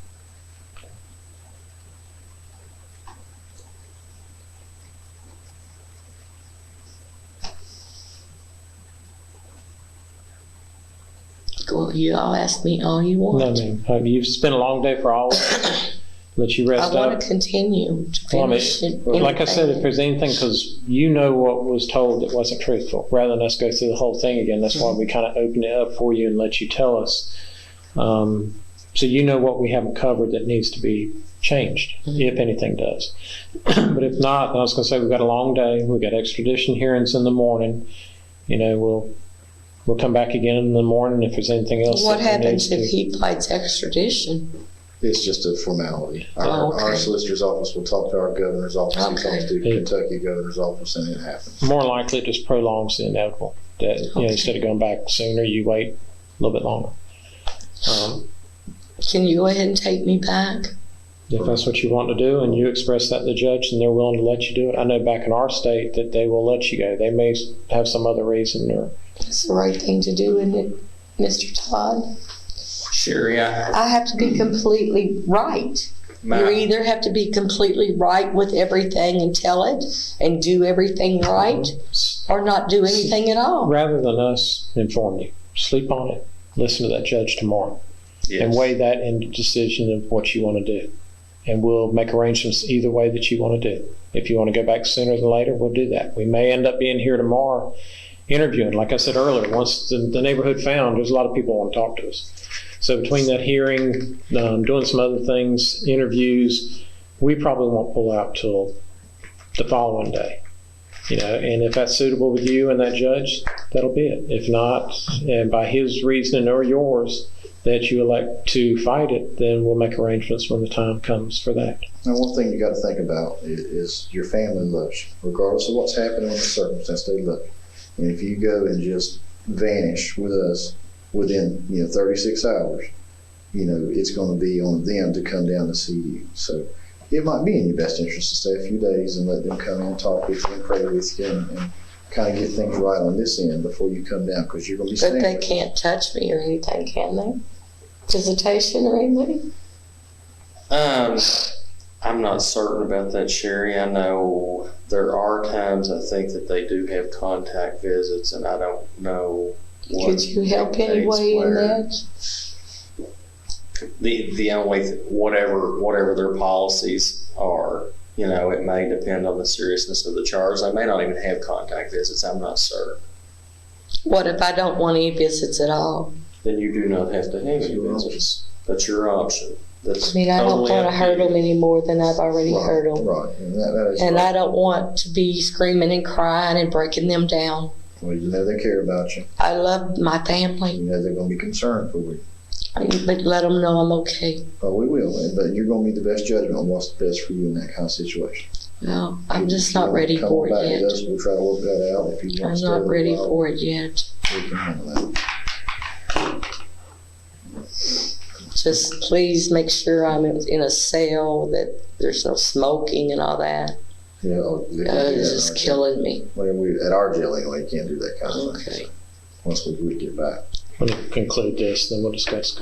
Well, you all ask me all you want. No, ma'am. You've spent a long day for all of us. Let you rest I want up. to continue to Well, I mean, finish it. like I said, if there's anything, because you know what was told that wasn't truthful, rather than us go through the whole thing again, that's why we kind of open it up for you and let you tell us. So you know what we haven't covered that needs to be changed, if anything does. But if not, I was going to say we've got a long day. We've got extradition hearings in the morning. You know, we'll come back again in the morning if there's anything else. What that happens needs if he fights extradition? It's just a formality. Oh, okay. Our solicitor's office will talk to our governor's office. He Okay. talks to Kentucky governor's office, and it happens. More likely, it just prolongs the inevitable. That you know, instead of going back sooner, you wait a little bit longer. Can you go ahead and take me back? If that's what you want to do, and you express that to the judge, and they're willing to let you do it. I know back in our state that they will let you go. They may have some other reason, or It's the right thing to do, isn't it, Mr. Todd? Sherry, I have to be completely right. You either have to be completely right with everything and tell it and do everything right, or not do anything at all. rather than us inform you, sleep on it. Listen to that judge tomorrow, yes. and weigh that in the decision of what you want to do. And we'll make arrangements either way that you want to do. If you want to go back sooner than later, we'll do that. We may end up being here tomorrow interviewing. Like I said earlier, once the neighborhood found, there's a lot of people who want to talk to us. So between that hearing, doing some other things, interviews, we probably won't pull out till the following day. You know, and if that's suitable with you and that judge, that'll be it. If not, and by his reasoning or yours, that you elect to fight it, then we'll make arrangements when the time comes for that. And one thing you got to think about is your family loves you, regardless of what's happening in the circumstance. They love you, and if you go and just vanish with us within 36 hours, it's going to be on them to come down to see you. So it might be in your best interest to stay a few days and let them come in and talk with you and pray with you and kind of get things right on this end before you come down, because you're going to be But standing. they can't touch me or anything, can they? Visitation or anything? I'm not certain about that, Sherry. I know there are times I think that they do have contact visits, and I don't know what Could you help dictates anyway in where. that? the only, whatever their policies are, it may depend on the seriousness of the charge. They may not even have contact visits, I'm not certain. What if I don't want any visits at all? Then you do not have to have any visits. That's your option. That's I mean, I don't totally want up to to hurt you. them any more than I've already hurt them. Right, and that is And right. I don't want to be screaming and crying and breaking them down. Well, you know they care about you. I love my family, You know they're going to be concerned for you. but let them know I'm okay. Oh, we will, but you're going to be the best judgment on what's the best for you in that kind of situation. No, I'm just If you not wanna ready come for it back with yet. us, we'll try to work that out. If you want I'm to stay not a ready while, for it yet. we can handle that. Just please make sure I'm in a cell, that there's no smoking and all that. Yeah, they can't do that It's in just our jail. killing me. Well, at our jail anyway, you can't do that kind of Okay. thing. So, once we get back. We'll conclude this, then we'll discuss.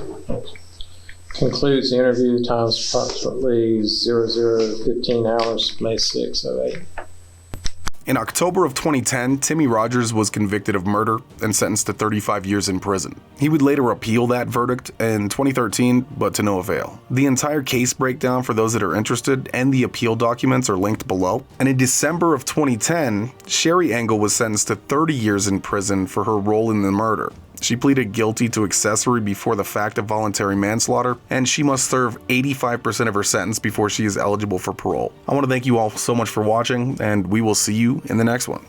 Concludes the interview, times approximately 00:15 hours, May 6, 08. In October of 2010, Timmy Rogers was convicted of murder and sentenced to 35 years in prison. He would later appeal that verdict in 2013, but to no avail. The entire case breakdown for those that are interested and the appeal documents are linked below. And in December of 2010, Sherry Engel was sentenced to 30 years in prison for her role in the murder. She pleaded guilty to accessory before the fact of voluntary manslaughter, and she must serve 85% of her sentence before she is eligible for parole. I want to thank you all so much for watching, and we will see you in the next one.